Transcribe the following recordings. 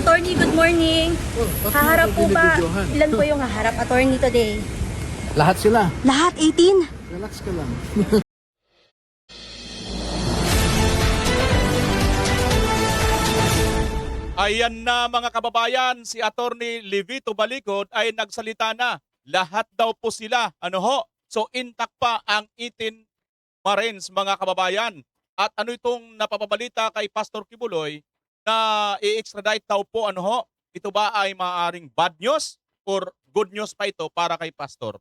Attorney, good morning. Bakit Haharap po ba? binibidyohan? Ilan po yung haharap, attorney, today? Lahat sila. Lahat, 18? Relax ka lang. Ayan na mga kababayan, si Attorney Livito Balicod ay nagsalita na. Lahat daw po sila, So intact pa ang 18 Marines mga kababayan. At ano itong napapabalita kay Pastor Kibuloy na i-extradite daw po, Ito ba ay maaaring bad news or good news pa ito para kay Pastor?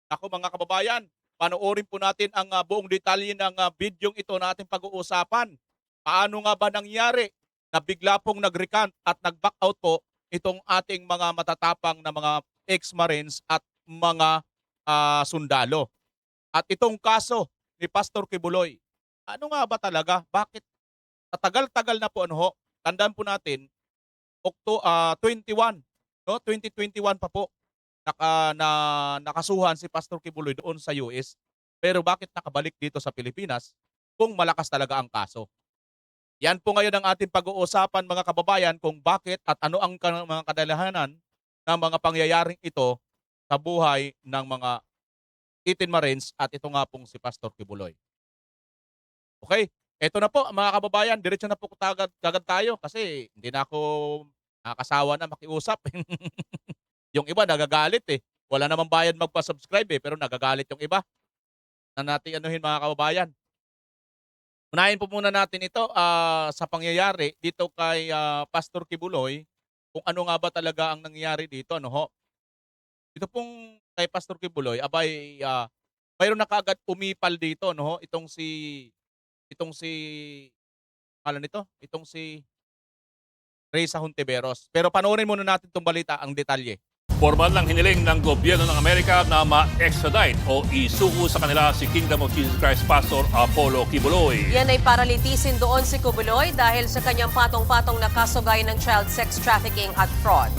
Ako mga kababayan, panoorin po natin ang buong detalye ng bidyong ito na ating pag-uusapan. Paano nga ba nangyari na bigla pong nag-recant at nag-back out po itong ating mga matatapang na mga ex-Marines at mga sundalo. At itong kaso ni Pastor Kibuloy, ano nga ba talaga? Bakit tatagal-tagal na po Tandaan po natin, 21, 2021 pa po nakasuhan si Pastor Kibuloy doon sa US. Pero bakit nakabalik dito sa Pilipinas kung malakas talaga ang kaso? Yan po ngayon ang ating pag-uusapan mga kababayan kung bakit at ano ang mga kadalahanan ng mga pangyayaring ito sa buhay ng mga 18 Marines at ito nga pong si Pastor Kibuloy. Okay, eto na po mga kababayan, diretso na po kagad tayo kasi hindi na ako nakakasawa na makiusap. Yung iba nagagalit eh. Wala namang bayad magpa-subscribe eh, pero nagagalit yung iba. Na natin mga kababayan. Unahin po muna natin ito sa pangyayari dito kay Pastor Kibuloy, kung ano nga ba talaga ang nangyayari dito, Ito pong kay Pastor Kibuloy, abay mayroon na kaagad umipal dito, itong si Reysa Hontiveros. Pero panoorin muna natin itong balita, ang detalye. Formal ng hiniling ng gobyerno ng Amerika na ma-extradite o isuko sa kanila si Kingdom of Jesus Christ Pastor Apollo Kibuloy. Yan ay para litisin doon si Kibuloy dahil sa kanyang patong-patong na kaso gaya ng child sex trafficking at fraud.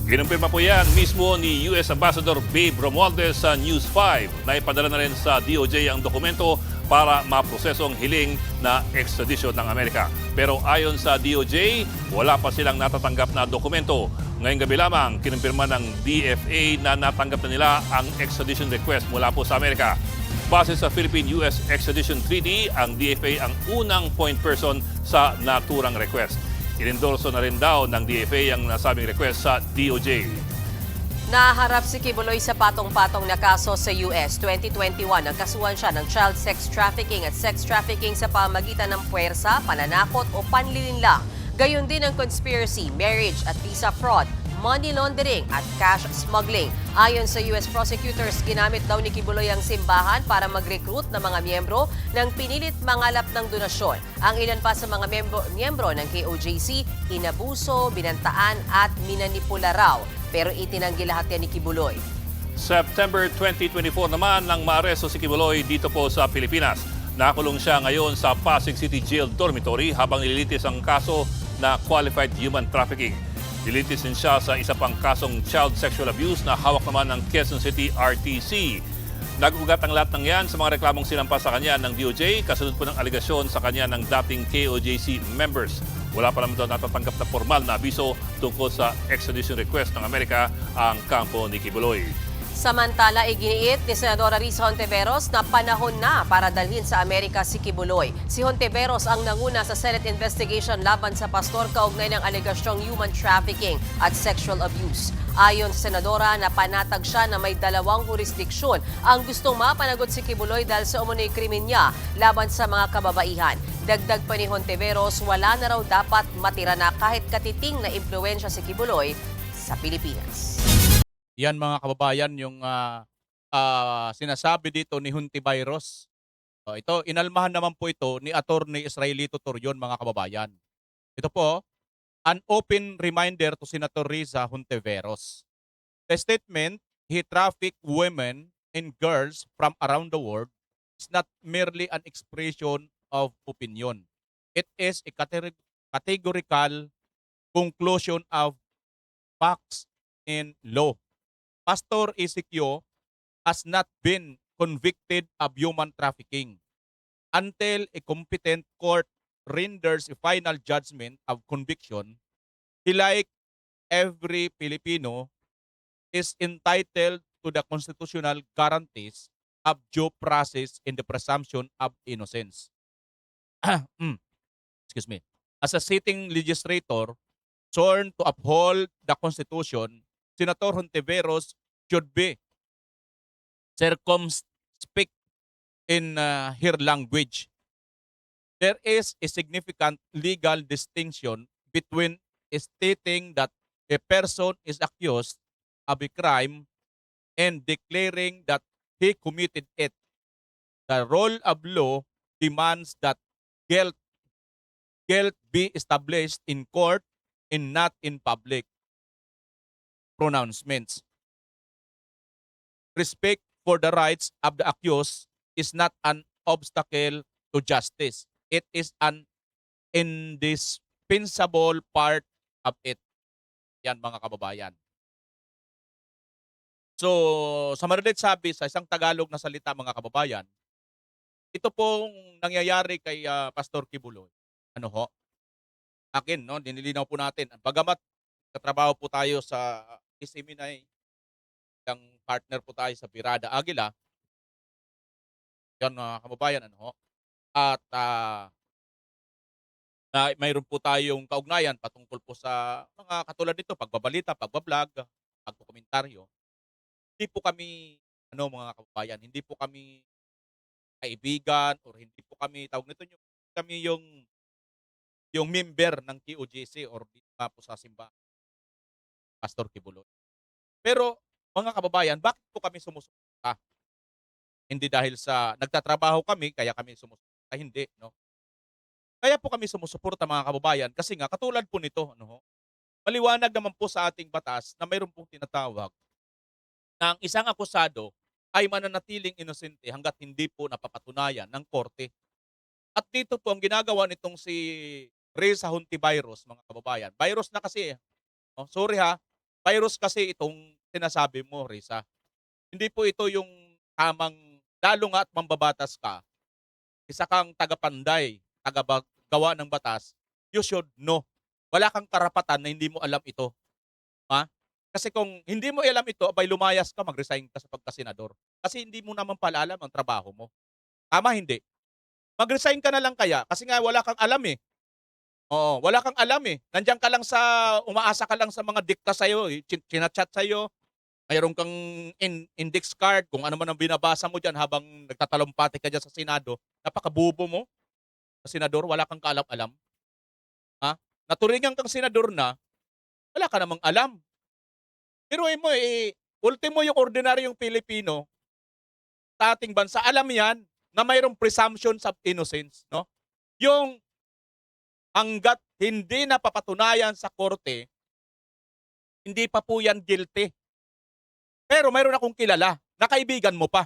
Kinumpirma po yan mismo ni US Ambassador Babe Romualdez sa News 5 na ipadala na rin sa DOJ ang dokumento para maprosesong hiling na extradition ng Amerika. Pero ayon sa DOJ, wala pa silang natatanggap na dokumento. Ngayong gabi lamang, kinumpirma ng DFA na natanggap na nila ang extradition request mula po sa Amerika. Base sa Philippine-US Extradition Treaty, ang DFA ang unang point person sa naturang request. Inendorso na rin daw ng DFA ang nasabing request sa DOJ. Naharap si Kibuloy sa patong-patong na kaso sa US 2021. Nagkasuhan siya ng child sex trafficking at sex trafficking sa pamagitan ng puwersa, pananakot o panlilinlang. Gayon din ang conspiracy, marriage at visa fraud, money laundering at cash smuggling. Ayon sa US prosecutors, ginamit daw ni Kibuloy ang simbahan para mag-recruit ng mga miyembro ng pinilit mangalap ng donasyon. Ang ilan pa sa mga miyembro ng KOJC, inabuso, binantaan at minanipula raw. Pero itinanggi lahat yan ni Kibuloy. September 2024 naman nang maaresto si Kibuloy dito po sa Pilipinas. Nakulong siya ngayon sa Pasig City Jail Dormitory habang nililitis ang kaso na qualified human trafficking. Nililitis din siya sa isa pang kasong child sexual abuse na hawak naman ng Quezon City RTC. Nag-ugat ang lahat ng yan sa mga reklamong sinampa sa kanya ng DOJ kasunod po ng aligasyon sa kanya ng dating KOJC members. Wala pa naman daw natatanggap na formal na abiso tungkol sa extradition request ng Amerika ang kampo ni Kibuloy. Samantala, iginiit ni Senadora Risa Hontiveros na panahon na para dalhin sa Amerika si Kibuloy. Si Hontiveros ang nanguna sa Senate investigation laban sa pastor kaugnay ng alegasyong human trafficking at sexual abuse. Ayon sa Senadora, napanatag siya na may dalawang jurisdiksyon ang gustong mapanagot si Kibuloy dahil sa umunoy krimen niya laban sa mga kababaihan. Dagdag pa ni Hontiveros, wala na raw dapat matira na kahit katiting na impluwensya si Kibuloy sa Pilipinas. Yan mga kababayan yung sinasabi dito ni Hontiveros. Ito, inalmahan naman po ito ni Attorney Israelito Torion mga kababayan. Ito po, an open reminder to Senator Risa Hontiveros. The statement, he trafficked women and girls from around the world is not merely an expression of opinion. It is a categorical conclusion of facts and law. Pastor Ezekiel has not been convicted of human trafficking until a competent court renders a final judgment of conviction. he like every Filipino is entitled to the constitutional guarantees of due process in the presumption of innocence. Excuse me. As a sitting legislator sworn to uphold the Constitution, Senator Hontiveros should be circumspect in her language. There is a significant legal distinction between stating that a person is accused of a crime and declaring that he committed it. The rule of law demands that guilt be established in court and not in public pronouncements. Respect for the rights of the accused is not an obstacle to justice. It is an indispensable part of it. Yan mga kababayan. So, sa madalit sabi, sa isang Tagalog na salita mga kababayan, ito pong nangyayari kay Pastor Kibuloy. Ano ho? Akin, no, dinilinaw po natin. Bagamat katrabaho po tayo sa Isiminay, ang partner po tayo sa Birada Aguila. Yan mga kababayan, ano ho? At mayroon po tayong kaugnayan patungkol po sa mga katulad nito, pagbabalita, pagbablog, pagkomentaryo. Hindi po kami, mga kababayan, hindi po kami kaibigan or hindi po kami, tawag nito, kami yung member ng QOJC or dito nga po sa simbahan, Pastor Kibuloy. Pero, mga kababayan, bakit po kami sumusuporta? Hindi dahil sa nagtatrabaho kami, kaya kami sumusuporta. Hindi, no? Kaya po kami sumusuporta, mga kababayan, kasi nga, katulad po nito, maliwanag naman po sa ating batas na mayroon pong tinatawag na ang isang akusado ay mananatiling inosente hanggat hindi po napapatunayan ng korte. At dito po ang ginagawa nitong si Risa Hontiveros, mga kababayan. Virus na kasi. Sorry ha. Virus kasi itong sinasabi mo, Risa. Hindi po ito yung tamang, lalo nga at mambabatas ka, isa kang tagapanday, tagagawa ng batas, you should know. Wala kang karapatan na hindi mo alam ito. Ha? Kasi kung hindi mo alam ito, abay lumayas ka, mag-resign ka sa pagkasenador. Kasi hindi mo naman pala alam ang trabaho mo. Tama, hindi? Mag-resign ka na lang kaya kasi nga wala kang alam eh. Oo, wala kang alam eh. Nandiyan ka lang umaasa ka lang sa mga dikta sa'yo, chinachat sa'yo. Mayroon kang index card, kung ano man ang binabasa mo dyan habang nagtatalumpati ka dyan sa Senado. Napakabubo mo sa senador, wala kang kaalam-alam. Ha? Naturingan kang senador na, wala ka namang alam. Pero ultimo yung ordinaryong Pilipino sa ating bansa, alam yan na mayroong presumption of innocence, no? Yung hanggat hindi napapatunayan sa korte, hindi pa po yan guilty. Pero mayroon akong kilala, na kaibigan mo pa.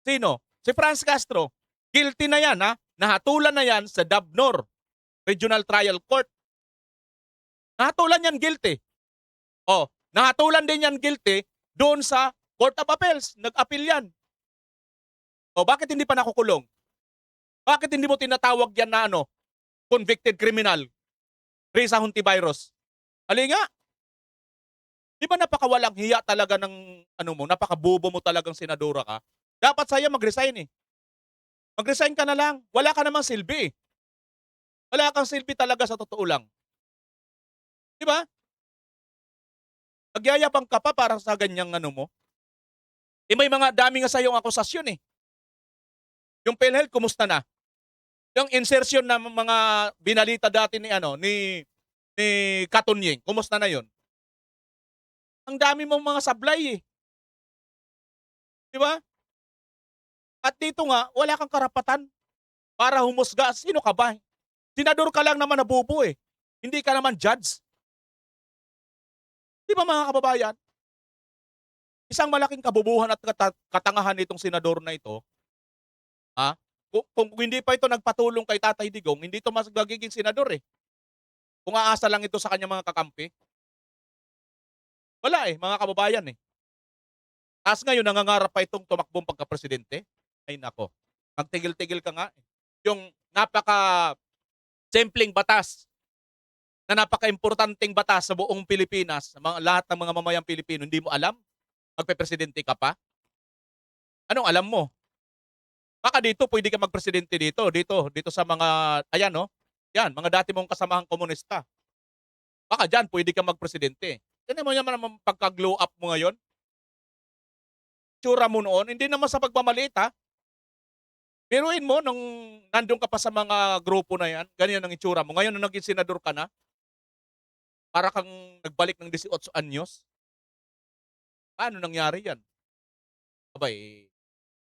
Sino? Si Franz Castro. Guilty na yan, ha? Nahatulan na yan sa Davnor Regional Trial Court. Nahatulan yan guilty. Nahatulan din yan guilty doon sa Court of Appeals. Nag-appeal yan. Bakit hindi pa nakukulong? Bakit hindi mo tinatawag yan na convicted criminal? Risa Hontiveros. Ali nga. Di ba napakawalang hiya talaga ng napakabobo mo talagang senadora ka? Dapat sa'yo mag-resign eh. Mag-resign ka na lang. Wala ka namang silbi eh. Wala kang silbi talaga sa totoo lang. Di ba? Nagyayabang ka pa para sa ganyang mo. May mga dami nga sa'yong akusasyon eh. Yung PhilHealth, kumusta na? Yung insertion na mga binalita dati ni Katunying, kumusta na yon? Ang dami mong mga sablay eh. Di ba? At dito nga, wala kang karapatan para humusga. Sino ka ba? Senador ka lang naman na bobo eh. Hindi ka naman judge. Di ba mga kababayan? Isang malaking kabubuhan at katangahan nitong senador na ito. Ha? Kung hindi pa ito nagpatulong kay Tatay Digong, hindi ito mas magiging senador eh. Kung aasa lang ito sa kanyang mga kakampi. Wala eh, mga kababayan eh. Tapos ngayon, nangangarap pa itong tumakbong pagka-presidente. Ay nako, magtigil-tigil ka nga eh. Yung napaka-simpleng batas na napaka-importanting batas sa buong Pilipinas, sa lahat ng mga mamayang Pilipino, hindi mo alam? Magpe-presidente ka pa? Anong alam mo? Baka dito, pwede ka magpresidente dito sa mga, ayan no? Yan, mga dati mong kasamahang komunista. Baka dyan, pwede ka magpresidente. Tignan mo naman pagka-glow up mo ngayon. Tsura mo noon, hindi naman sa pagmamaliit ha. Biruin mo, nung nandun ka pa sa mga grupo na yan, ganyan ang itsura mo. Ngayon, nung naging senador ka na, para kang nagbalik ng 18 anyos. Paano nangyari yan? Abay,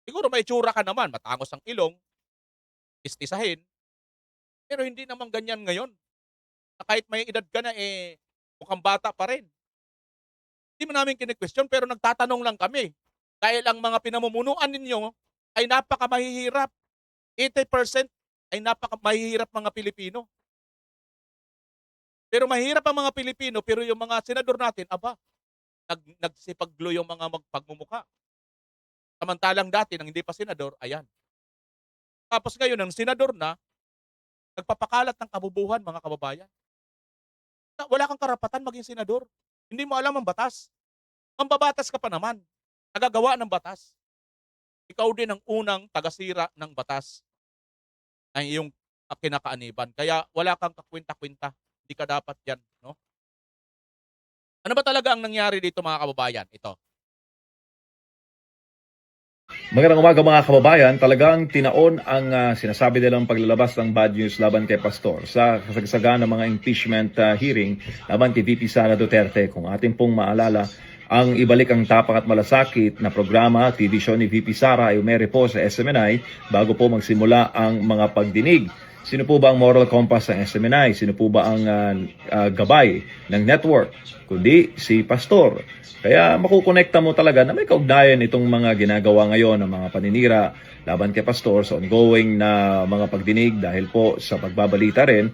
siguro may itsura ka naman, matangos ang ilong, istisahin, pero hindi naman ganyan ngayon. Na kahit may edad ka na, mukhang bata pa rin. Hindi mo namin kine-question, pero nagtatanong lang kami. Dahil ang mga pinamumunuan ninyo ay napakamahihirap. 80% ay napakamahihirap mga Pilipino. Pero mahirap ang mga Pilipino, pero yung mga senador natin, nagsipag-glow yung mga pagmumukha. Samantalang dati, nang hindi pa senador, ayan. Tapos ngayon, ang senador na, nagpapakalat ng kabubuhan, mga kababayan. Wala kang karapatan maging senador. Hindi mo alam ang batas. Mambabatas ka pa naman. Nagagawa ng batas. Ikaw din ang unang tagasira ng batas ay iyong kinakaaniban. Kaya wala kang kakwinta-kwinta. Hindi ka dapat yan. No? Ano ba talaga ang nangyari dito mga kababayan? Ito. Magandang umaga mga kababayan, talagang tinaon ang sinasabi nilang paglalabas ng bad news laban kay Pastor sa kasagsagan ng mga impeachment hearing laban kay VP Sara Duterte. Kung ating pong maalala, ang Ibalik ang Tapak at Malasakit na programa at TV show ni VP Sara ay umere po sa SMNI bago po magsimula ang mga pagdinig. Sino po ba ang moral compass ng SMNI? Sino po ba ang gabay ng network? Kundi si Pastor. Kaya makukonekta mo talaga na may kaugnayan itong mga ginagawa ngayon ng mga paninira laban kay Pastor sa ongoing na mga pagdinig dahil po sa pagbabalita rin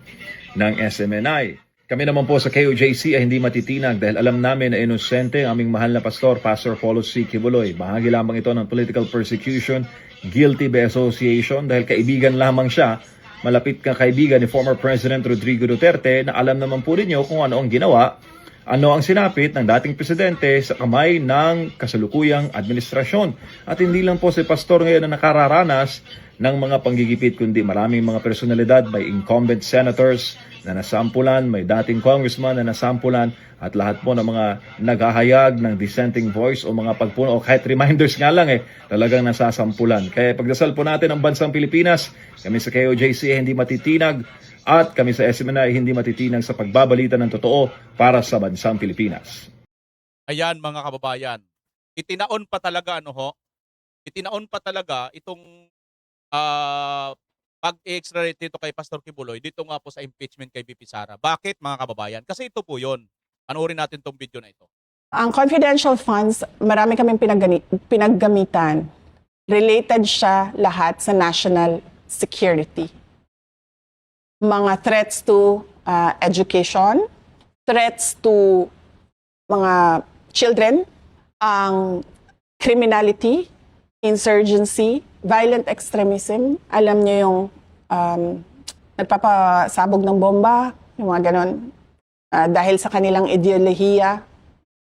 ng SMNI. Kami naman po sa KOJC ay hindi matitinag dahil alam namin na inosente ang aming mahal na pastor, Pastor Paulo C. Kibuloy. Bahagi lamang ito ng political persecution, guilty by association dahil kaibigan lamang siya, malapit kang kaibigan ni former President Rodrigo Duterte na alam naman po ninyo kung ano ang ginawa, ano ang sinapit ng dating presidente sa kamay ng kasalukuyang administrasyon. At hindi lang po si Pastor ngayon na nakararanas ng mga panggigipit, kundi maraming mga personalidad, may incumbent senators na nasampulan, may dating congressman na nasampulan, at lahat po ng mga naghahayag ng dissenting voice o mga pagpuno o kahit reminders nga lang talagang nasasampulan. Kaya pagdasal po natin ang bansang Pilipinas, kami sa KOJC hindi matitinag at kami sa SMNI hindi matitinag sa pagbabalita ng totoo para sa bansang Pilipinas. Ayan mga kababayan. Itinaon pa talaga itinaon pa talaga itong pag-extradite dito kay Pastor Kibuloy dito nga po sa impeachment kay VP Sara. Bakit mga kababayan? Kasi ito po yun. Panoorin natin tong video na ito. Ang confidential funds, marami kaming pinaggamitan. Related siya lahat sa national security. Mga threats to education, threats to mga children, ang criminality, insurgency, violent extremism. Alam niyo yung nagpapasabog ng bomba, yung mga ganon. Dahil sa kanilang ideolohiya,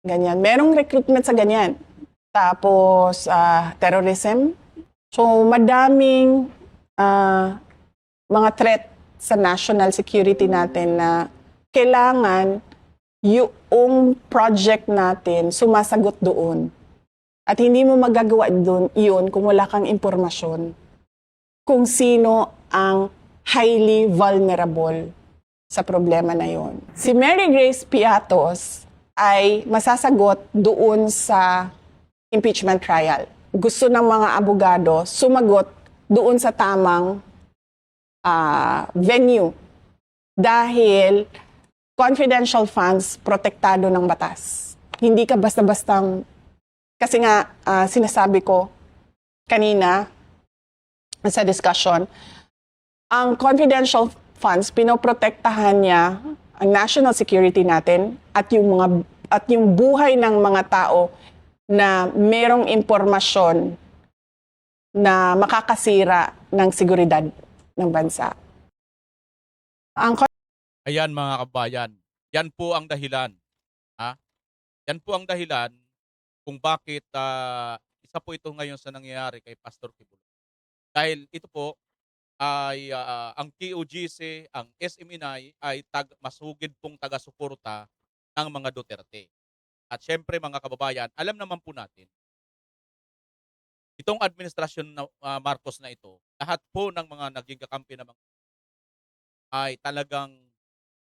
ganyan. Merong recruitment sa ganyan. Tapos, terrorism. So, madaming mga threat sa national security natin na kailangan yung project natin sumasagot doon. At hindi mo magagawa doon yun kung wala kang impormasyon kung sino ang highly vulnerable sa problema na yon. Si Mary Grace Piatos ay masasagot doon sa impeachment trial. Gusto ng mga abogado sumagot doon sa tamang venue dahil confidential funds protektado ng batas. Hindi ka basta-bastang, kasi nga sinasabi ko kanina sa discussion, ang confidential funds pinoprotektahan niya ang national security natin at yung buhay ng mga tao na merong impormasyon na makakasira ng seguridad ng bansa. Ayan mga kabayan, yan po ang dahilan. Ha? Yan po ang dahilan kung bakit isa po ito ngayon sa nangyayari kay Pastor Kibuloy. Dahil ito po ay ang KOGC, ang SMNI ay masugid pong taga-suporta ng mga Duterte. At syempre mga kababayan, alam naman po natin, itong administrasyon na Marcos na ito, lahat po ng mga naging kakampi na mga ay talagang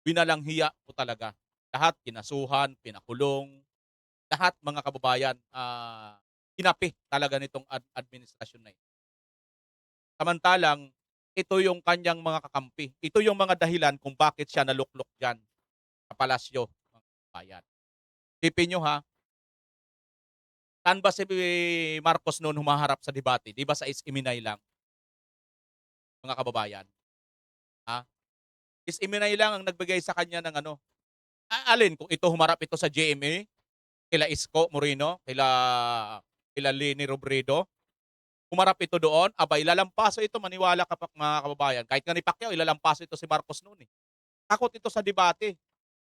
binalanghiya po talaga. Lahat kinasuhan, pinakulong, lahat mga kababayan kinapi talaga nitong administrasyon na ito. Samantalang ito yung kanyang mga kakampi. Ito yung mga dahilan kung bakit siya naluklok diyan sa palasyo ng bayan. Isipin nyo ha, saan ba si Marcos noon humaharap sa debate? Di ba sa Is-Iminay lang, mga kababayan? Ha? Is-Iminay lang ang nagbigay sa kanya ng ano. Alin, kung ito humarap ito sa GMA, kila Isko Moreno, kila Leni Robredo, humarap ito doon, aba ilalampaso ito, maniwala ka pa mga kababayan. Kahit nga ni Pacquiao, ilalampaso ito si Marcos noon eh. Takot ito sa debate.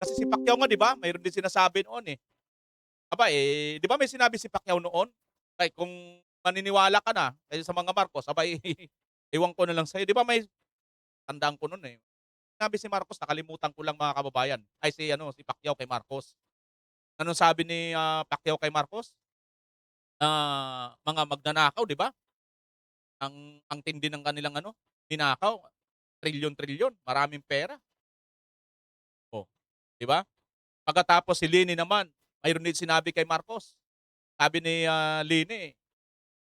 Kasi si Pacquiao nga, di ba? Mayroon din sinasabi noon eh. Aba di ba may sinabi si Pacquiao noon? Ay, kung maniniwala ka na sa mga Marcos, aba iwan ko na lang sa'yo. Di ba may tandaan ko noon eh. Sinabi si Marcos, nakalimutan ko lang mga kababayan. Ay si Pacquiao kay Marcos. Anong sabi ni Pacquiao kay Marcos? Mga magnanakaw, di ba? Ang tindi ng kanilang ninakaw, trilyon-trilyon, maraming pera. Oh, di ba? Pagkatapos si Lini naman, mayroon din sinabi kay Marcos. Sabi ni Lini,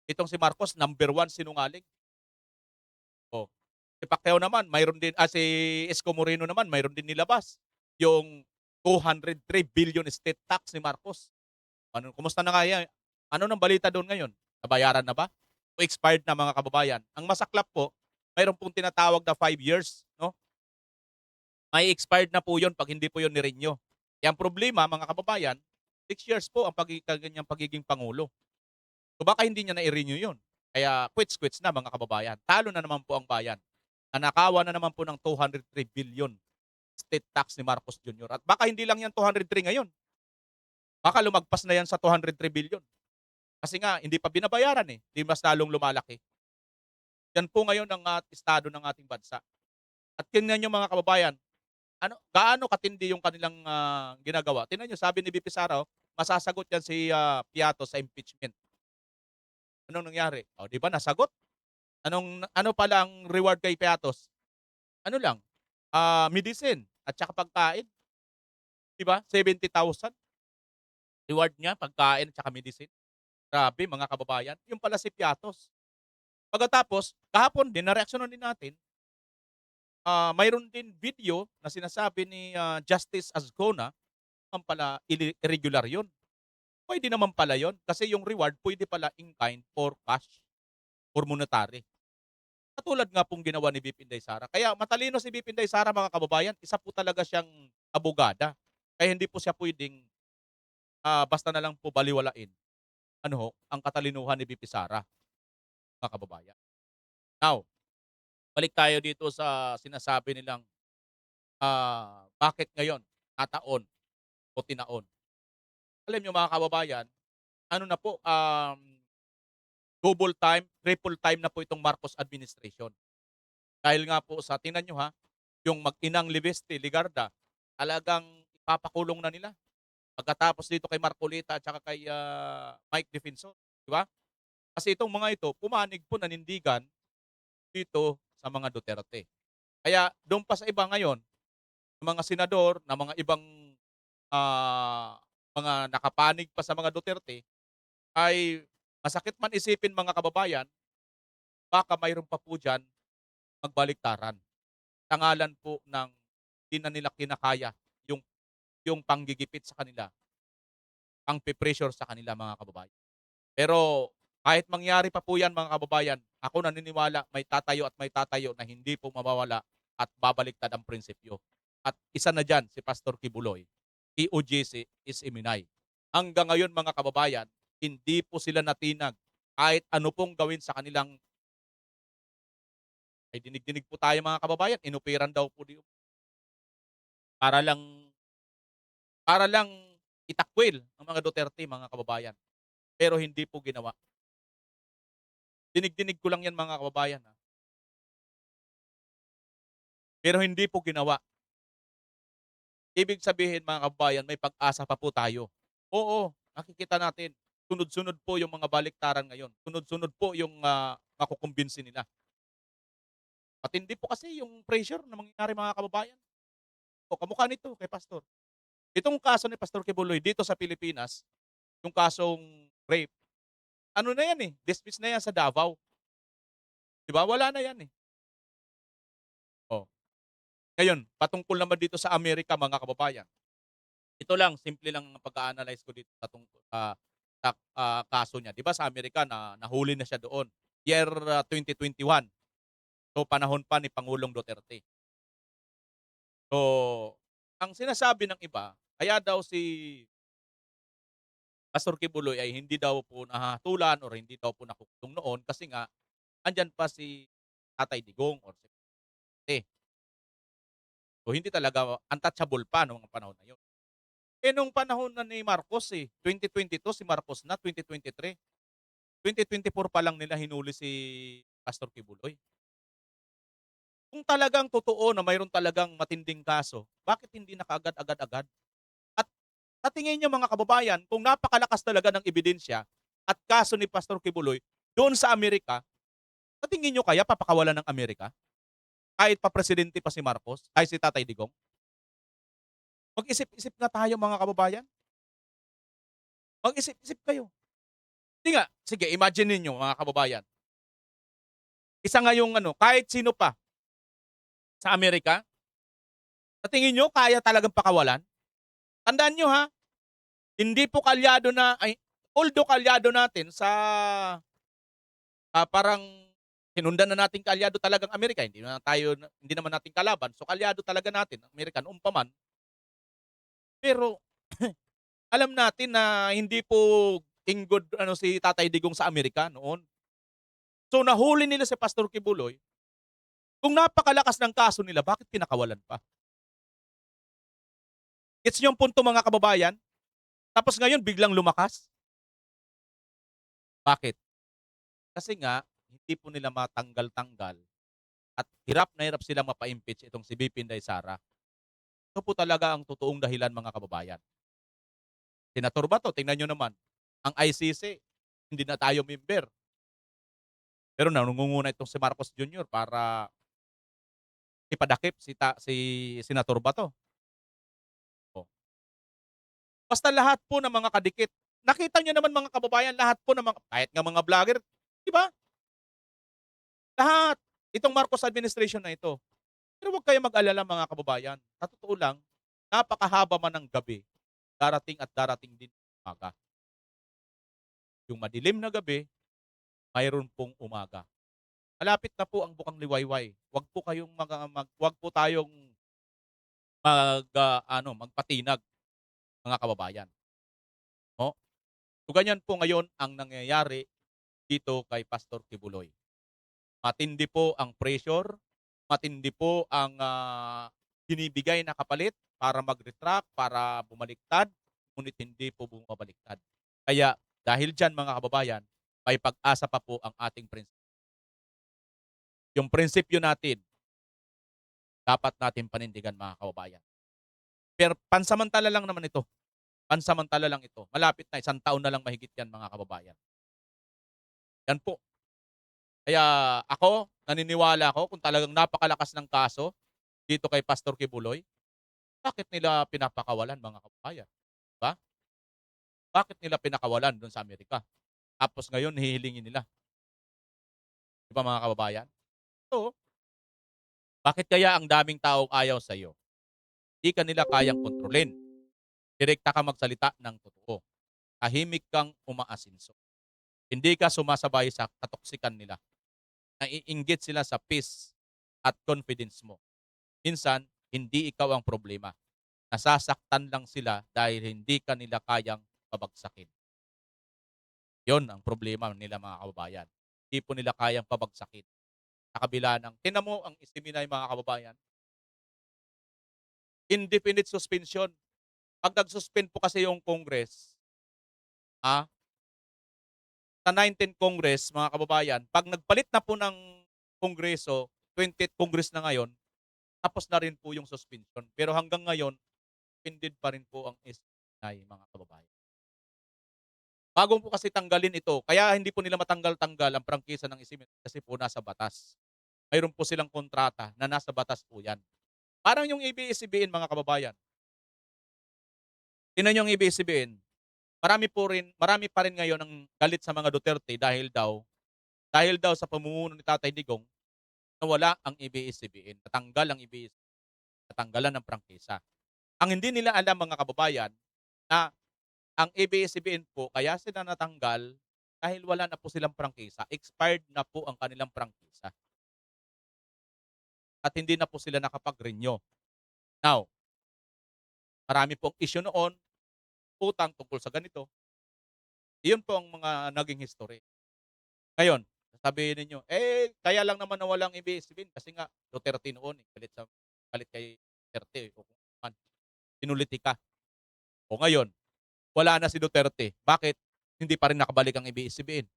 itong si Marcos, number 1 sinungaling. Oh. Si Pacquiao naman, mayroon din, si Isko Moreno naman, mayroon din nilabas. Yung 203 billion estate tax ni Marcos. Kumusta na kaya? Ano nang balita doon ngayon? Nabayaran na ba? O expired na mga kababayan? Ang masaklap po, mayroon pong tinatawag na 5 years. No? May expired na po yun pag hindi po yun ni-renew. Yung problema, mga kababayan, 6 years po ang kanyang pagiging Pangulo. So baka hindi niya na-renew yun. Kaya quits na mga kababayan. Talo na naman po ang bayan. Nanakawa na naman po ng 203 billion state tax ni Marcos Jr. At baka hindi lang yan 203 ngayon. Baka lumagpas na yan sa 203 billion. Kasi nga, hindi pa binabayaran eh. Hindi mas lalong lumalaki. Yan po ngayon ang estado ng ating bansa. At tingnan nyo mga kababayan, gaano katindi yung kanilang ginagawa. Tingnan nyo, sabi ni BP Sara, masasagot yan si Piato sa impeachment. Anong nangyari? O, di ba nasagot? Ano pala ang reward kay Piatos? Ano lang? Medicine at saka pagkain. Di ba? 70,000. Reward niya, pagkain at saka medicine. Grabe mga kababayan. Yung pala si Piatos. Pagkatapos, kahapon din, na-reaksyonan din natin, mayroon din video na sinasabi ni Justice Azcona, naman pala irregular yun. Pwede naman pala yun. Kasi yung reward, pwede pala in kind or cash or monetary. Katulad nga pong ginawa ni BP Inday Sara. Kaya matalino si BP Inday Sara mga kababayan, isa po talaga siyang abogada. Kaya hindi po siya pwedeng basta na lang po baliwalain ang katalinuhan ni BP Sara, mga kababayan. Now, balik tayo dito sa sinasabi nilang bakit ngayon tataon o tinaon. Alam niyo mga kababayan, na po, double time, triple time na po itong Marcos administration. Dahil nga po tingnan nyo ha, yung mag-inang Libeste, Ligarda, talagang ipapakulong na nila. Pagkatapos dito kay Marcolita at saka kay Mike Defensor. Di ba? Kasi itong mga ito, pumanig po nanindigan dito sa mga Duterte. Kaya doon pa sa iba ngayon, mga senador, na mga ibang mga nakapanig pa sa mga Duterte, ay masakit man isipin mga kababayan, baka mayroon pa po dyan magbaliktaran. Tangalan po ng hindi na nila kinakaya yung panggigipit sa kanila, pang-pressure sa kanila mga kababayan. Pero kahit mangyari pa po yan mga kababayan, ako naniniwala may tatayo na hindi po mawawala at babaliktad ang prinsipyo. At isa na dyan si Pastor Kibuloy, EOGC is Iminay. Hanggang ngayon mga kababayan, hindi po sila natinag kahit ano pong gawin sa kanilang ay dinig-dinig po tayo mga kababayan, inupiran daw po para lang para lang itakwil ang mga Duterte, mga kababayan. Pero hindi po ginawa. Dinig-dinig ko lang 'yan, mga kababayan, ha. Pero hindi po ginawa. Ibig sabihin, mga kababayan, may pag-asa pa po tayo. Oo, nakikita natin, sunod-sunod po yung mga baliktaran ngayon. Sunod-sunod po yung makukumbinsi nila. Matindi po kasi yung pressure na mangyayari, mga kababayan. O kamukha nito kay Pastor. Itong kaso ni Pastor Kibuloy dito sa Pilipinas, yung kasong rape, ano na yan eh, dismiss na yan sa Davao. 'Di ba? Wala na yan eh. Oh. Ngayon, patungkol naman dito sa Amerika, mga kababayan. Ito lang, simple lang ang pag-a-analyze ko dito sa tungkol sa kaso niya. 'Di ba sa Amerika na nahuli na siya doon, year 2021. So panahon pa ni Pangulong Duterte. So, ang sinasabi ng iba, kaya daw si Pastor Kibuloy ay hindi daw po nahahatulan or hindi daw po nakukulong noon kasi nga andyan pa si Tatay Digong or si Duterte. So hindi talaga untouchable pa noong panahon na yun. Eh nung panahon na ni Marcos 2022 si Marcos na 2023. 2024 pa lang nila hinuli si Pastor Kibuloy. Kung talagang totoo na mayroon talagang matinding kaso, bakit hindi na kaagad-agad-agad? At sa tingin niyo, mga kababayan, kung napakalakas talaga ng ebidensya at kaso ni Pastor Kibuloy doon sa Amerika, sa tingin niyo kaya papakawalan ng Amerika? Kahit pa presidente pa si Marcos, ay si Tatay Digong? Mag-isip-isip nga tayo, mga kababayan. Mag-isip-isip kayo. Hindi nga, sige, imagine ninyo, mga kababayan. Isa nga yung kahit sino pa sa Amerika, sa tingin nyo, kaya talagang pakawalan? Tandaan nyo ha, hindi po kalyado na, although kalyado natin sa parang sinundan na nating kalyado talagang Amerika, hindi naman natin kalaban, so kalyado talaga natin, American, umpaman. Pero, alam natin na hindi po in good si Tatay Digong sa Amerika noon. So nahuli nila si Pastor Kibuloy. Kung napakalakas ng kaso nila, bakit pinakawalan pa? Gets niyo yung punto, mga kababayan? Tapos ngayon, biglang lumakas? Bakit? Kasi nga, hindi po nila matanggal-tanggal at hirap na hirap silang mapa-impeach itong si VP Inday Sara. Ito po talaga ang totoong dahilan, mga kababayan. Senator ba to? Tingnan nyo naman. Ang ICC, hindi na tayo member. Pero nangunguna itong si Marcos Jr. para ipadakip si Senator Bato. Oh. Basta lahat po ng mga kadikit, nakita niyo naman, mga kababayan, lahat po ng mga, kahit nga mga vlogger, di ba? Lahat. Itong Marcos administration na ito. Pero huwag kayo mag-alala, mga kababayan. Sa totoo lang, napakahaba man ng gabi, darating at darating din umaga. Yung madilim na gabi, mayroon pong umaga. Malapit na po ang bukang liwayway. Wag po tayong magpatinag, mga kababayan. No? So ganyan po ngayon ang nangyayari dito kay Pastor Kibuloy. Matindi po ang pressure, matindi po ang binibigay na kapalit para mag-retract, para bumaliktad, ngunit hindi po bumabaliktad. Kaya dahil dyan, mga kababayan, may pag-asa pa po ang ating prinsipyo. Yung prinsipyo natin, dapat natin panindigan, mga kababayan. Pero pansamantala lang naman ito. Pansamantala lang ito. Malapit na, 1 taon na lang mahigit yan, mga kababayan. Yan po. Kaya ako, naniniwala ako kung talagang napakalakas ng kaso dito kay Pastor Kibuloy, bakit nila pinapakawalan, mga kababayan? Diba? Bakit nila pinakawalan doon sa Amerika? Tapos ngayon, hihilingin nila. Diba, mga kababayan? So, bakit kaya ang daming taong ayaw sa iyo? Hindi ka nila kayang kontrolin. Direkta ka magsalita ng totoo. Tahimik kang umaasinso. Hindi ka sumasabay sa katoksikan nila. Naiinggit sila sa peace at confidence mo. Minsan, hindi ikaw ang problema. Nasasaktan lang sila dahil hindi ka nila kayang pabagsakin. Yon ang problema nila, mga kababayan. Hindi po nila kayang pabagsakin. Sa kabila ng, tinan mo ang Isiminay, mga kababayan, Indefinite suspension. Pag nag-suspend po kasi yung Congress, sa 19th Congress, mga kababayan, pag nagpalit na po ng Kongreso, 20th Congress na ngayon, tapos na rin po yung suspension. Pero hanggang ngayon, suspended pa rin po ang SMNI, mga kababayan. Bago po kasi tanggalin ito, kaya hindi po nila matanggal-tanggal ang prangkisa ng SMNI kasi po nasa batas. Mayroon po silang kontrata na nasa batas po yan. Parang yung ABS-CBN, mga kababayan. Tingnan yung ABS-CBN, marami pa rin ngayon ang galit sa mga Duterte dahil daw sa pamumuno ni Tatay Digong nawala ang ABS-CBN, natanggal ang ABS, natanggalan ng prangkisa. Ang hindi nila alam, mga kababayan, na ang ABS-CBN po kaya sila natanggal dahil wala na po silang prangkisa, expired na po ang kanilang prangkisa. At hindi na po sila nakapag-renew. Now, marami pong issue noon, utang tungkol sa ganito. Iyon po ang mga naging history. Ngayon, sasabihin ninyo, kaya lang naman nawalang ABS-CBN kasi nga Duterte noon, galit kay Duterte o kung man, pinulitika. O ngayon, wala na si Duterte. Bakit? Hindi pa rin nakabalik ang ABS-CBN.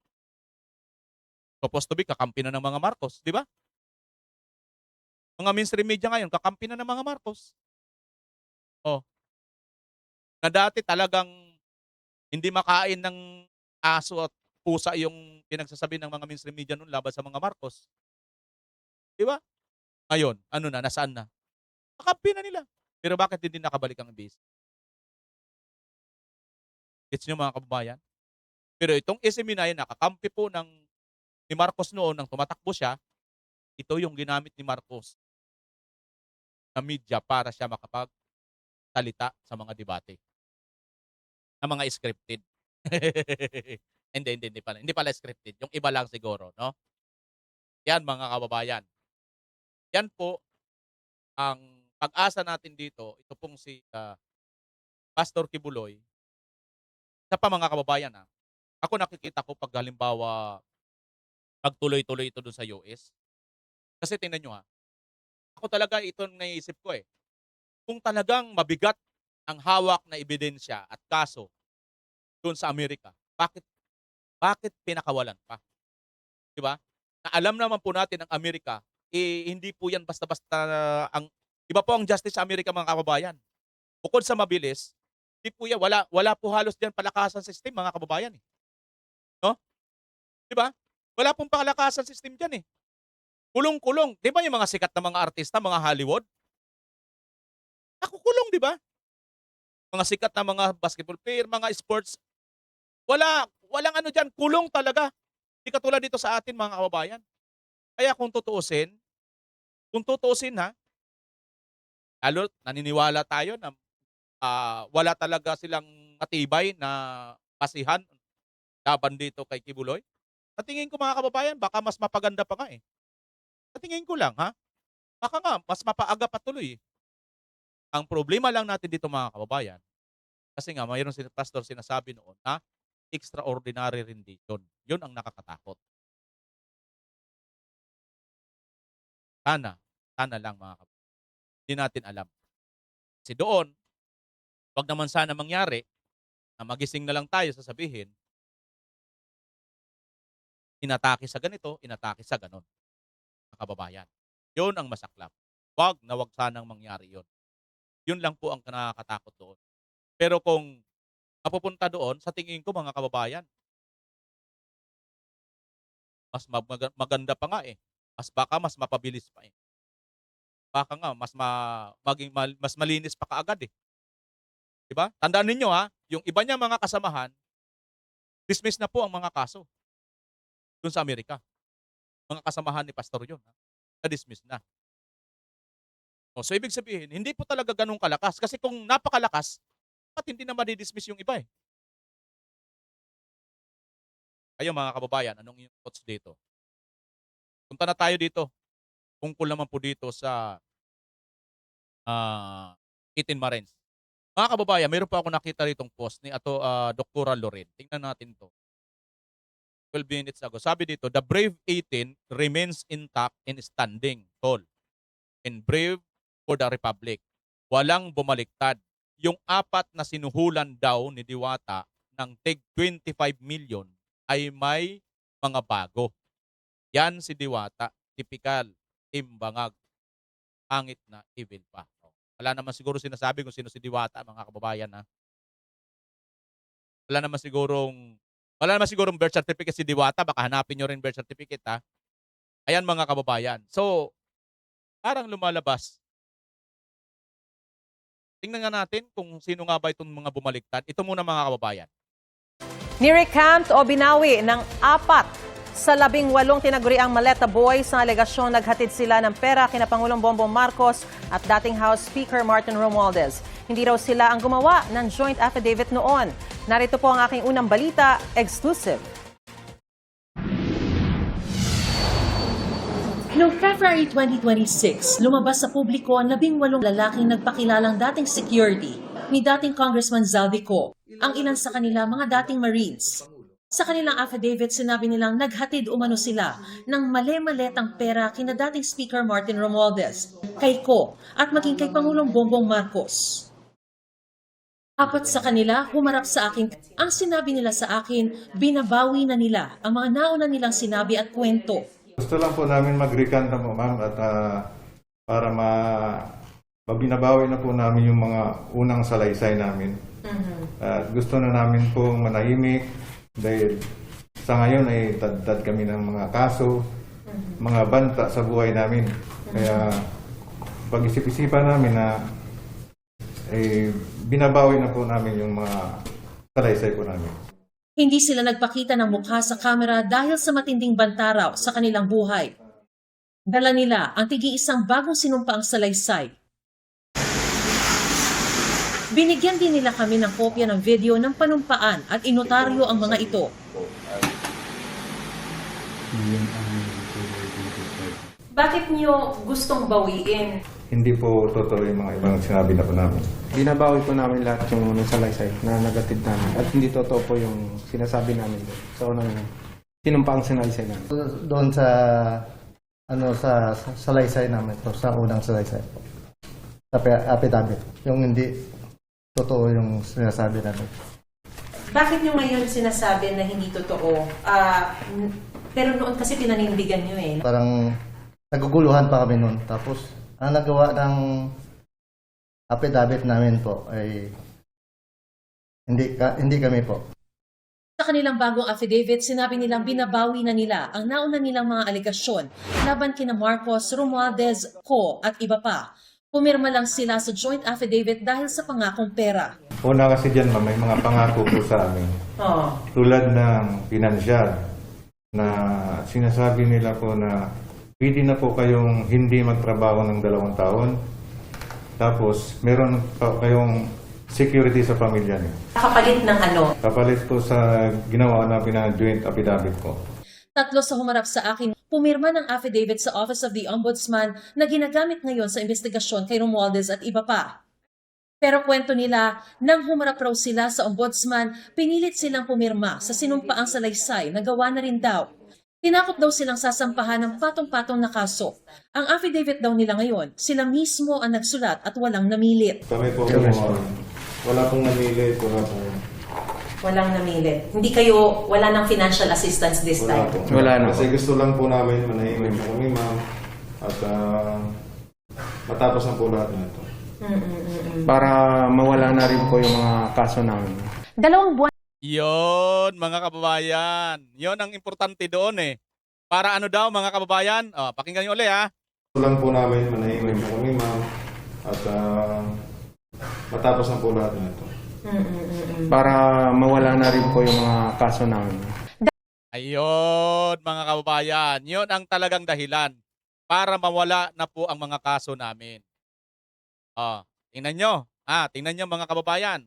Supposed to be, kakampi na ng mga Marcos, di ba? Mga mainstream media ngayon, kakampi na ng mga Marcos. Na dati talagang hindi makain ng aso at pusa yung pinagsasabi ng mga mainstream media noon laban sa mga Marcos. Di ba? Ngayon, nasaan na? Kakampi na nila. Pero bakit hindi nakabalik ang ABS? Gets nyo, mga kababayan? Pero itong SMNI, nakakampi po ni Marcos noon nang tumatakbo siya, ito yung ginamit ni Marcos na media para siya makapagsalita sa mga debate. Na mga scripted. Hindi pala scripted. Yung iba lang siguro, no? Yan, mga kababayan. Yan po ang pag-asa natin dito. Ito pong si Pastor Kibuloy. Sa pa, mga kababayan, ako nakikita ko pag halimbawa magtuloy-tuloy ito doon sa US. Kasi tingnan nyo, ako talaga itong naisip ko kung talagang mabigat ang hawak na ebidensya at kaso doon sa Amerika, bakit pinakawalan pa? 'Di ba? Na alam naman po natin ang Amerika, hindi po yan basta-basta ang iba po ang justice sa Amerika, mga kababayan. Bukod sa mabilis, hindi po yan, wala po halos diyan palakasan system, mga kababayan No? 'Di ba? Wala pong palakasan system diyan Kulong-kulong. 'Di ba yung mga sikat na mga artista, mga Hollywood? Nakukulong, 'di ba? Mga sikat na mga basketball player, mga sports, walang diyan, kulong talaga. Hindi katulad dito sa atin, mga kababayan. Kaya kung tutuusin lalo naniniwala tayo na wala talaga silang matibay na basihan laban dito kay Kibuloy. Sa tingin ko, mga kababayan, baka mas mapaganda pa nga Sa tingin ko lang, baka nga mas mapaaga pa tuloy. Ang problema lang natin dito, mga kababayan, kasi nga mayroon si pastor sinasabi noon na extraordinary rendition. Yun ang nakakatakot. Sana lang, mga kababayan. Hindi natin alam. Kasi doon, wag naman sana mangyari na magising na lang tayo sasabihin, inatake sa ganito, inatake sa ganon, mga kababayan. Yun ang masaklap. Wag sanang mangyari yun. Yun lang po ang nakakatakot doon. Pero kung mapupunta doon, sa tingin ko, mga kababayan, mas maganda pa nga baka mas mapabilis pa Baka nga mas malinis pa kaagad 'Di ba? Tandaan ninyo yung iba niya mga kasamahan, dismiss na po ang mga kaso doon sa Amerika. Mga kasamahan ni pastor yun, na-dismiss na. So ibig sabihin, hindi po talaga ganun kalakas. Kasi kung napakalakas, bakit hindi na madi-dismiss yung iba Kayo, mga kababayan, anong inyong thoughts dito? Punta na tayo dito. Tungkol naman po dito sa 18 Marines. Mga kababayan, meron pa ako nakita ritong post ni Dr. Loren. Tingnan natin to. 12 minutes ago. Sabi dito, the brave 18 remains intact and standing tall and brave for the Republic. walang bumaliktad. Yung 4 na sinuhulan daw ni Diwata ng tig 25 million ay may mga bago. Yan si Diwata, typical, timbangag, pangit na evil pa. Wala naman siguro sinasabi kung sino si Diwata, mga kababayan, ha. Wala naman sigurong birth certificate si Diwata, baka hanapin nyo rin birth certificate, ha. Ayan, mga kababayan. So, parang lumalabas. Tingnan nga natin kung sino nga ba itong mga bumaliktad. Ito muna, mga kababayan. Nirecount o binawi ng 4 sa 18 tinaguriang Maleta Boys sa alegasyon naghatid sila ng pera kina Pangulong Bongbong Marcos at dating House Speaker Martin Romualdez. Hindi raw sila ang gumawa ng joint affidavit noon. Narito po ang aking unang balita, exclusive. Noong February 2026, lumabas sa publiko ang 18 lalaking nagpakilalang dating security ni dating Congressman Zaldico, ang ilan sa kanila mga dating Marines. Sa kanilang affidavit, sinabi nilang naghatid umano sila ng male-maletang pera kina dating Speaker Martin Romualdez, kay Ko at maging kay Pangulong Bongbong Marcos. 4 sa kanila humarap sa akin. Ang sinabi nila sa akin, binabawi na nila ang mga nauna nilang sinabi at kwento. Gusto lang po namin mag-recant na po, ma'am, at para mabinabawi na po namin yung mga unang salaysay namin. At gusto na namin po manahimik dahil sa ngayon ay tad kami ng mga kaso, mga banta sa buhay namin. Kaya pag-isip-isipan namin na binabawi na po namin yung mga salaysay po namin. Hindi sila nagpakita ng mukha sa kamera dahil sa matinding bantaraw sa kanilang buhay. Dala nila ang tigi-isang bagong sinumpaang salaysay. Binigyan din nila kami ng kopya ng video ng panumpaan at inotaryo ang mga ito. Bakit niyo gustong bawiin? Hindi po totoo yung mga ibang sinabi na po namin. Binabawi po namin lahat yung unang salaysay na nagatid namin. At hindi totoo po yung sinasabi namin doon. Sa unang sinumpaang salaysay namin. Doon sa sa salaysay namin to, sa unang salaysay po. Sa affidavit. Yung hindi totoo yung sinasabi namin. Bakit niyo ngayon sinasabi na hindi totoo? Pero noon kasi pinanindigan niyo eh. Parang naguguluhan pa kami noon. Tapos ang nagawa ng affidavit namin po ay hindi kami po. Sa kanilang bagong affidavit, sinabi nilang binabawi na nila ang nauna nilang mga alegasyon laban kina Marcos, Romualdez, Ko at iba pa. Pumirma lang sila sa joint affidavit dahil sa pangakong pera. Una kasi dyan, ma'am, may mga pangako po sa amin. Tulad ng pinansyal na sinasabi nila po na pwede na po kayong hindi magtrabaho ng 2 taon. Tapos, meron pa kayong security sa pamilya niyo. Kapalit ng ano? Kapalit po sa ginawa namin na joint affidavit ko. 3 sa humarap sa akin, pumirma ng affidavit sa Office of the Ombudsman na ginagamit ngayon sa investigasyon kay Romualdez at iba pa. Pero kwento nila, nang humarap raw sila sa Ombudsman, pinilit silang pumirma sa sinumpaang salaysay na gawa na rin daw. Tinakot daw silang sasampahan ng patong-patong na kaso. Ang affidavit daw nila ngayon, sila mismo ang nagsulat at walang namilit. Kami po, wala pong namilit, Walang namilit. Hindi kayo, wala ng financial assistance this time? Wala na. Kasi gusto lang po namin manahimik po kami, ma'am. At matapos na po lahat na ito. Para mawala na rin po yung mga kaso namin. 2 buwan Yon, mga kababayan. Yon ang importante doon eh. Para ano daw, mga kababayan? Pakinggan nyo ulit, ha? Gusto lang po namin manahimik po kami, ma'am. At matapos na po lahat na ito. Para mawala na rin po yung mga kaso namin. Ayun, mga kababayan. Yon ang talagang dahilan para mawala na po ang mga kaso namin. Tingnan nyo. Tingnan nyo, mga kababayan.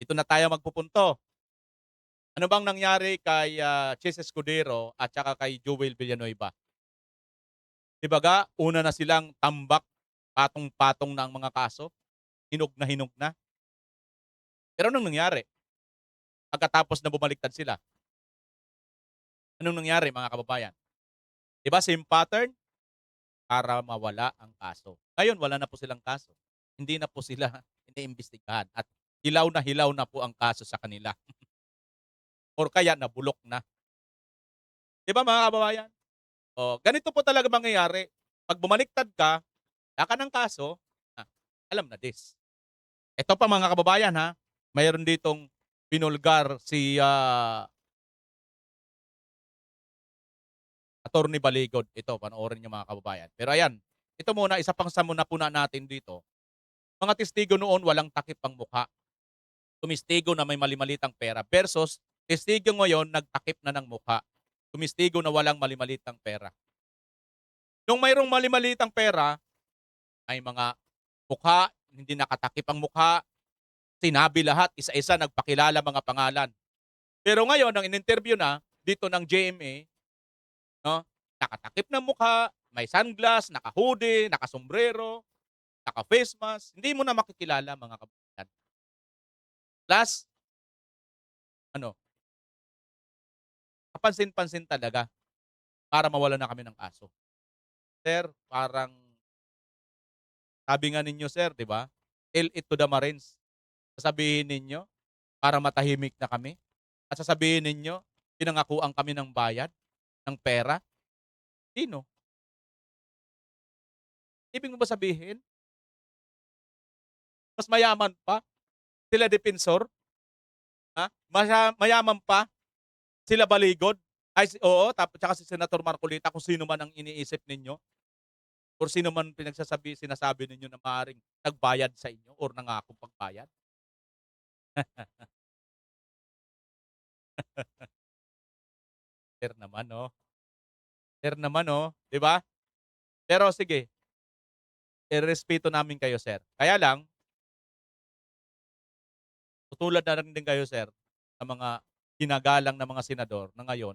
Dito na tayo magpupunto. Ano bang nangyari kay Chis Escudero at saka kay Joel Villanueva? Dibaga, una na silang tambak, patong-patong na ang mga kaso. Hinog na. Pero anong nangyari? Pagkatapos na bumaliktad sila. Anong nangyari, mga kababayan? Diba, same pattern? Para mawala ang kaso. Ngayon, wala na po silang kaso. hindi na po sila iniimbestigahan at hilaw na po ang kaso sa kanila. Or kaya nabulok na. 'Di ba mga kababayan? O, ganito po talaga mangyayari. Pag bumaliktad ka, wala ka ng kaso, alam na this. Ito pa mga kababayan ha, mayroon ditong pinulgar si Attorney Baligod. Ito, panoorin niyo mga kababayan. Pero ayan, ito muna, isa pang samuna natin dito. Mga testigo noon, walang takip ang mukha. Tumistigo na may malimalitang pera versus testigo ngayon, nagtakip na ng mukha. Tumistigo na walang malimalitang pera. Nung mayroong malimalitang pera, ay mga mukha, hindi nakatakip ang mukha, sinabi lahat, isa-isa nagpakilala mga pangalan. Pero ngayon, ang in-interview na dito ng JMA, no, nakatakip ng mukha, may sunglass, naka-hoodie, naka-sombrero, naka-face mask, hindi mo na makikilala mga kababayan. Plus, kapansin-pansin talaga para mawala na kami ng aso. Sir, parang sabi nga ninyo sir, di ba? Tell it to the Marines. Sasabihin ninyo para matahimik na kami. At sasabihin ninyo, pinangakuan kami ng bayad, ng pera. Sino? Ibig mo ba sabihin? Mas mayaman pa? Sila Defensor? Ha? Mayaman pa? Sila Baligod? Ay, oo, tapos tsaka si Senator Marcolita kung sino man ang iniisip ninyo or sino man sinasabi ninyo na maaaring nagbayad sa inyo or nangakong pagbayad. Sir naman, no? Sir naman, no? Di ba? Pero sige, irespeto namin kayo, sir. Kaya lang, tutulad na rin din kayo, sir, sa mga ginagalang na mga senador na ngayon,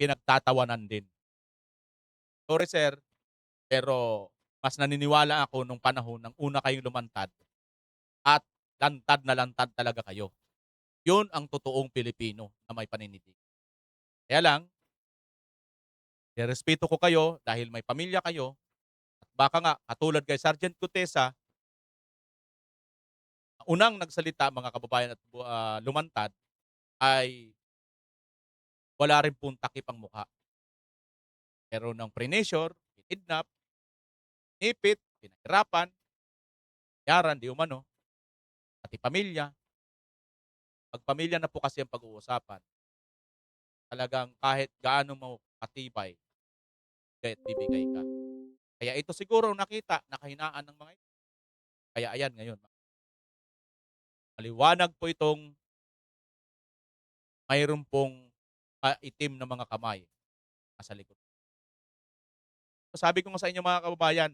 pinagtatawanan din. Sorry, sir, pero mas naniniwala ako nung panahon ng una kayong lumantad at lantad na lantad talaga kayo. Yun ang totoong Pilipino na may paninindig. Kaya lang, irespeto ko kayo dahil may pamilya kayo at baka nga, katulad kay Sergeant Gutesa, unang nagsalita mga kababayan at lumantad ay wala rin pong takip ang mukha. Pero ng pre-nature, kidnap, nipit, pinahirapan, yaran, di umano, pati pamilya. Pag pamilya na po kasi ang pag-uusapan, talagang kahit gaano mo katibay, kahit bibigay ka. Kaya ito siguro nakita, nakahinaan ng mga ito. Kaya ayan ngayon. Maliwanag po itong mayroon pong itim na mga kamay nasa likod. So, sabi ko nga sa inyo mga kababayan,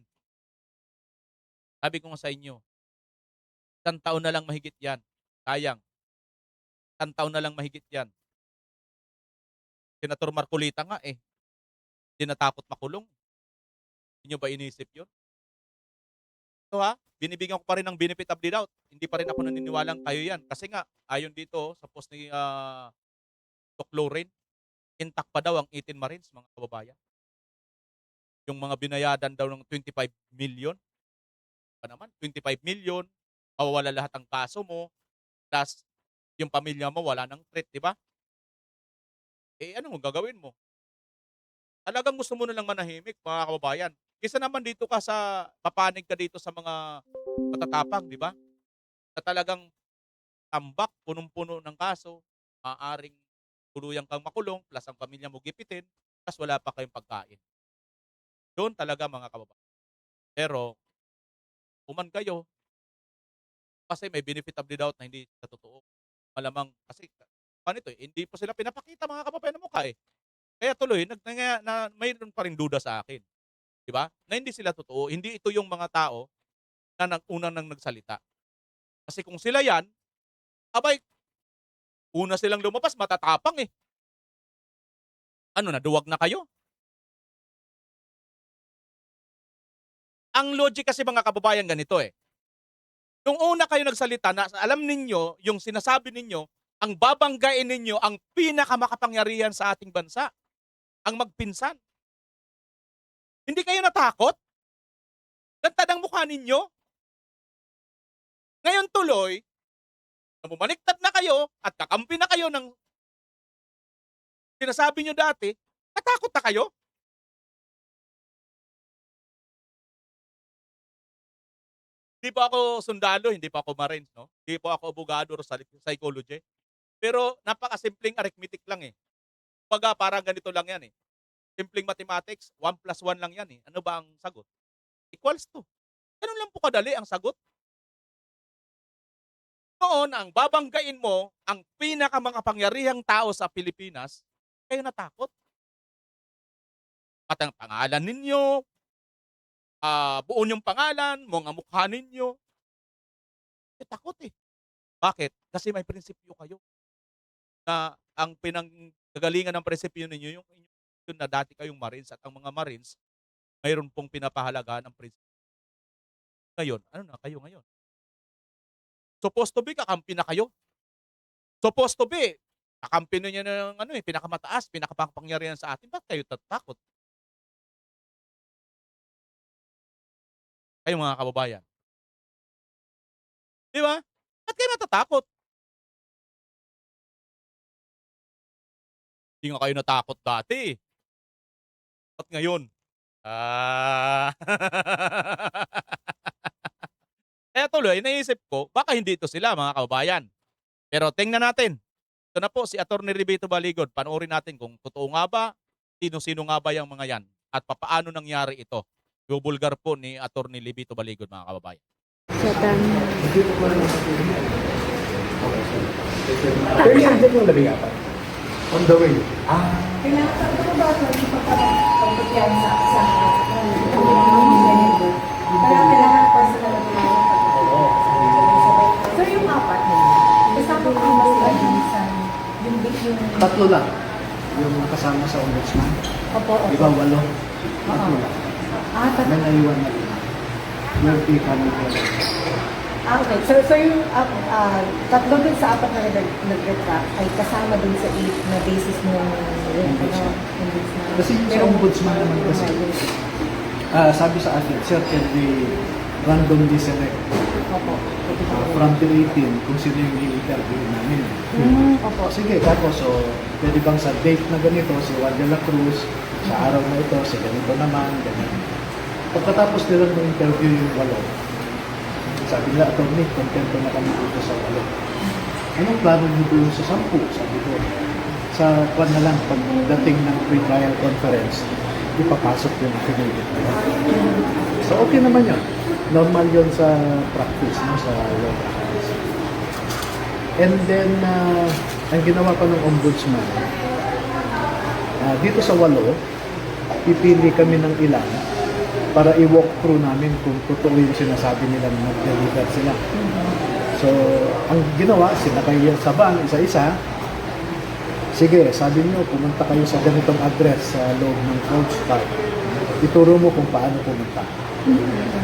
sabi ko nga sa inyo, 1 taon na lang mahigit yan. Sayang. 1 taon na lang mahigit yan. Senator Marcolita nga hindi natakot makulong. Hindi nyo ba inisip yun? So binibigyan ko pa rin ng benefit of the doubt. Hindi pa rin ako naniniwalang kayo yan. Kasi nga, ayon dito sa post ni Doc Loren, intact pa daw ang 18 Marines, mga kababayan. Yung mga binayadan daw ng 25 million. Pa naman, 25 million, mawawala lahat ang kaso mo, plus yung pamilya mo wala ng threat, di ba? Ano gagawin mo? Talagang gusto mo na lang manahimik, mga kababayan. Kisa naman dito ka sa, papanig ka dito sa mga matatapang, di ba? Na talagang tambak, punong-puno ng kaso, maaaring tuluyang kang makulong, plus ang pamilya mo gipitin, plus wala pa kayong pagkain. Doon talaga mga kababayan. Pero, uman kayo, kasi may benefit of the doubt na hindi sa totoo. Malamang, kasi, paano ito hindi po sila pinapakita mga kababayan ng mukha Kaya tuloy, mayroon pa rin duda sa akin. Diba? Na hindi sila totoo. Hindi ito yung mga tao na unang nang nagsalita. Kasi kung sila yan, abay, una silang lumabas, matatapang Naduwag na kayo? Ang logic kasi mga kababayan ganito Nung una kayo nagsalita na alam ninyo, yung sinasabi ninyo, ang babanggain ninyo ang pinakamakapangyarihan sa ating bansa. Ang magpinsan. Hindi kayo natakot? Lantad ang mukha ninyo? Ngayon tuloy, na bumaliktad na kayo at kakampi na kayo ng sinasabi nyo dati, natakot na kayo? Hindi po ako sundalo, hindi pa ako Marines, no? Hindi po ako abogado o psychology. Pero napakasimpleng arithmetic lang eh. Kumbaga parang ganito lang yan eh. Simpleng mathematics, 1 + 1 lang yan eh. Ano ba ang sagot? Equals 2. Ganun lang po kadali ang sagot. Noon, ang babanggain mo, ang pinakamakapangyarihang tao sa Pilipinas, kayo natakot. At ang pangalan ninyo, buo yung pangalan, mga mukha ninyo. Takot eh. Bakit? Kasi may prinsipyo kayo. Na ang pinanggagalingan ng prinsipyo ninyo, yung na dati kayong Marines at ang mga Marines, mayroon pong pinapahalagaan ng prinsipyo. Ngayon, ano na kayo ngayon? Supposed to be, kakampi na kayo. Supposed to be, kakampi na niya ng pinakamataas, pinakapangyarihan sa atin. Bakit kayo tatakot? Kayo mga kababayan. Di ba? Bakit kayo natatakot? Hindi nga kayo natakot dati. At ngayon, kaya tuloy, naisip ko, baka hindi ito sila mga kababayan. Pero tingnan natin. Ito na po si Atty. Libito Baligod. Panoorin natin kung totoo nga ba, sino-sino nga ba yung mga yan, at papaano nangyari ito. Bubulgar po ni Atty. Libito Baligod mga kababayan. On the way. Sir, yung apat na yun, kasama ko ba sila minsan? Yung Tatlo lang. Yung kasama sa ombudsman. Opo, Di ba, 8? Tatlo lang. tatlo. May naiwan na rin. Yung kami ko. Okay. So yung tatlo dun sa apat na nag-retract ay kasama dun sa 8 na basis mo yung ombudsman. Kasi yung sa ombudsman naman kasi, sabi sa atin, sir, can we randomly select Opo. from the 18 kung sino yung i-interview namin. Opo. Sige, tapos, so, pwede bang sa date na ganito, si Juan de la Cruz, sa araw na ito, si ganito naman, ganyan. Pagkatapos nila ng interview yung 8, sabi nila, attorney, kontento na kami dito sa 8. Anong plano niyo doon sa 10? Sabi ko, sa kwan na lang, pagdating ng pre-trial conference, ipapasok yung affidavit nila. So, okay naman yun. Normal yun sa practice, no, sa law practice. And then, ang ginawa ko ng ombudsman, dito sa 8, pipili kami ng ilan para i-walk through namin kung totoo yung sinasabi nila na mag-deliver sila. So, ang ginawa, sinakay sa van, isa-isa. Sige, sabi niyo, pumunta kayo sa ganitong address sa loob ng coach card. Ituro mo kung paano pumunta.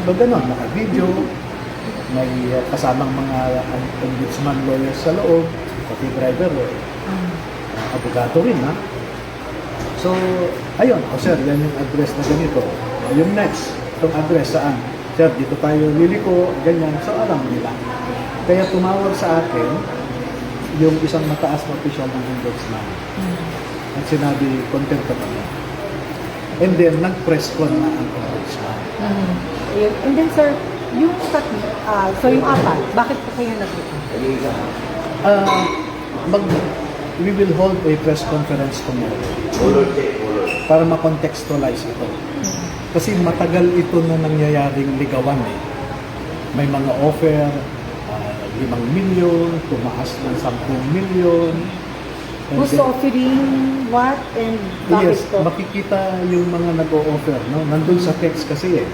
So, gano'n, naka-video, may kasamang mga ombudsman lawyers sa loob, pati driver, abogado rin, ha? So, ayun, sir, yan yung address na ganito. Yung next, itong address saan? Sir, dito tayo liliko, ganyan. So, alam nila. Kaya tumawag sa akin yung isang mataas na opisyal ng ombudsman. At sinabi, kontento kami. And then, nag-press con na ang ombudsman. And then, sir, yung so yung apat, bakit po kayo nag-retract? We will hold a press conference tomorrow para ma-contextualize ito. Kasi matagal ito na nangyayaring ligawan eh. May mga offer, 5 milyon, tumaas ng 10 milyon. Who's offering what and bakit Yes, po? makikita yung mga nag-o-offer, no? Nandun sa text kasi eh.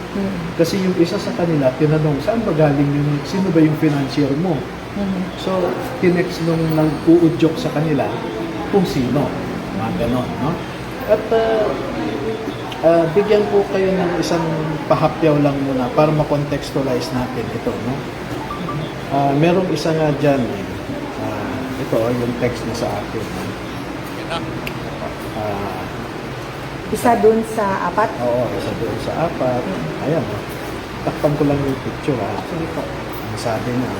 Kasi yung isa sa kanila, tinanong, saan ba galing yung, sino ba yung financier mo? So, tinext nung nag-uudyok sa kanila kung sino. Mga ganon, no? At bigyan po kayo ng isang pahapyaw lang muna para ma-contextualize natin ito, no? Merong isa nga dyan, ito yung text na sa akin. Isa dun sa apat? Oo, isa doon sa 4. Ayan, takpan ko lang yung picture, ha? Sige po. sabi niya,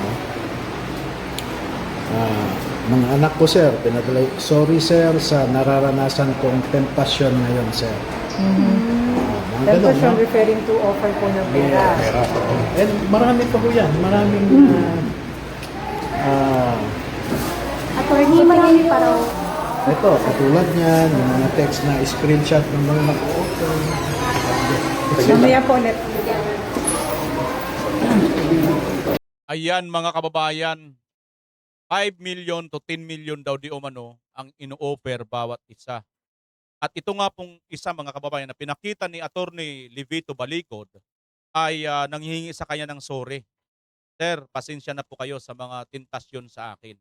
mga anak ko sir, pinadala, sorry sir sa nararanasan kong temptasyon ngayon sir. Mga ganun, Temptation no? referring to offer po ng pera. Pera po. And marami pa po yan. Maraming Attorney, marami pa raw. ito, katulad niyan, yung mga text na screenshot ng mga naka-open. Mamaya po ulit. Ayan mga kababayan, 5 million to 10 million daw di umano ang ino-offer bawat isa. At ito nga pong isa mga kababayan na pinakita ni Attorney Livito Balicod ay nanghihingi sa kanya ng sorry. Sir, pasensya na po kayo sa mga tentasyon sa akin.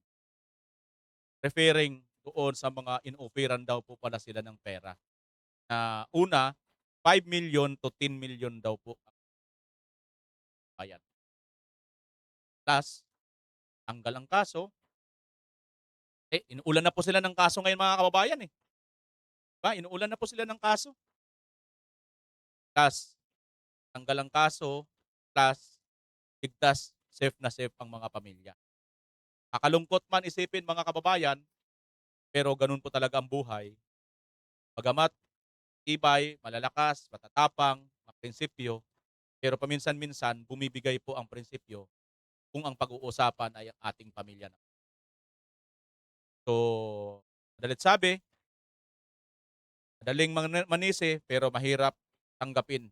Referring doon sa mga in-offeran daw po pala sila ng pera. Na una, 5 million to 10 million daw po. Ayan. Plus, tanggal ang kaso. Inuulan na po sila ng kaso ngayon mga kababayan eh. Diba? Inuulan na po sila ng kaso. Plus, tanggal ang kaso. Plus, ligtas, safe na safe ang mga pamilya. Kakalungkot man isipin mga kababayan, pero ganun po talaga ang buhay. Bagamat tibay, malalakas, matatapang, maprinsipyo, pero paminsan-minsan bumibigay po ang prinsipyo kung ang pag-uusapan ay ang ating pamilya na. So, madalit sabi, madaling manisi, pero mahirap tanggapin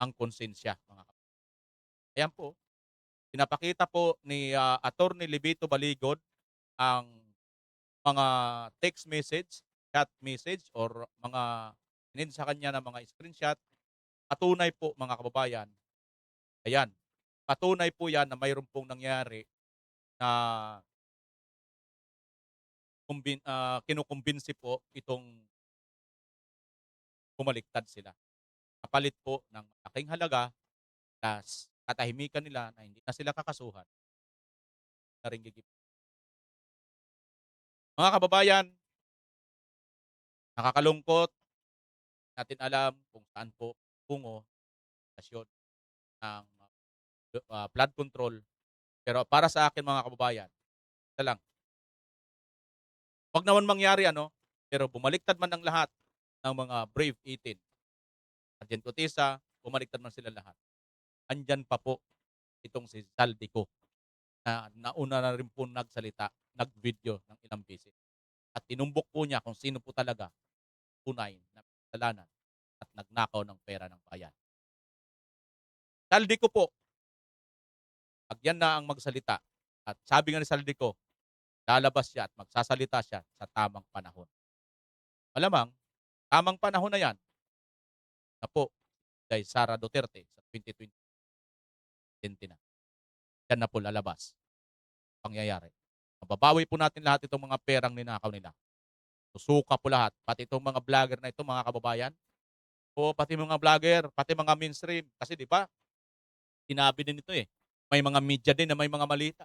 ang konsensya. Mga kapatid. Ayan po, pinapakita po ni Attorney Livito Balicod ang mga text message, chat message, or mga sinend sa kanya na mga screenshot. Patunay po mga kababayan, ayan, patunay po yan na mayroon pong nangyari na kinukumbinsi po itong bumaliktad sila. Kapalit po ng malaking halaga, plus katahimikan nila na hindi na sila kakasuhan. Na rin gigip. Mga kababayan, nakakalungkot, natin alam kung saan po tungo asyon ng flood control. Pero para sa akin mga kababayan, ito lang. Wag naman mangyari pero bumaliktad man ang lahat ng mga Brave 18. Sergeant Cotisa, bumaliktad man sila lahat. Andyan pa po itong si Saldico na nauna na rin po nagsalita, nag-video ng ilang beses. At tinumbok po niya kung sino po talaga tunay na kasalanan at nagnakaw ng pera ng bayan. Saldico po, pag yan na ang magsalita, at sabi nga ni Saldico, lalabas siya at magsasalita siya sa tamang panahon. Malamang, tamang panahon na yan na po kay Sara Duterte sa 2020 na. Yan na po lalabas. Pangyayari. Mababawi po natin lahat itong mga perang ninakaw nila. Susuka po lahat. Pati itong mga vlogger na ito, mga kababayan. O pati mga vlogger, pati mga mainstream. Kasi di ba, sinabi din ito may mga media din na may mga malita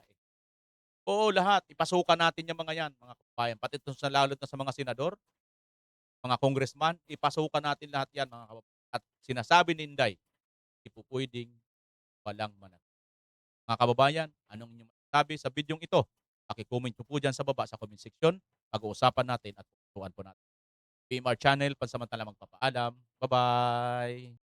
Oo, lahat. Ipasukan natin yung mga yan, mga kababayan. Pati ito sa lalo na sa mga senador, mga congressman, ipasukan natin lahat yan, mga kababayan. At sinasabi ni Inday, hindi po pwedeng walang manat. Mga kababayan, anong inyong sabi sa bidyong ito? Paki-comment po dyan sa baba sa comment section. Pag-uusapan natin at pagkutuan po natin. PMR Channel, pansamantala magpapaalam. Bye-bye!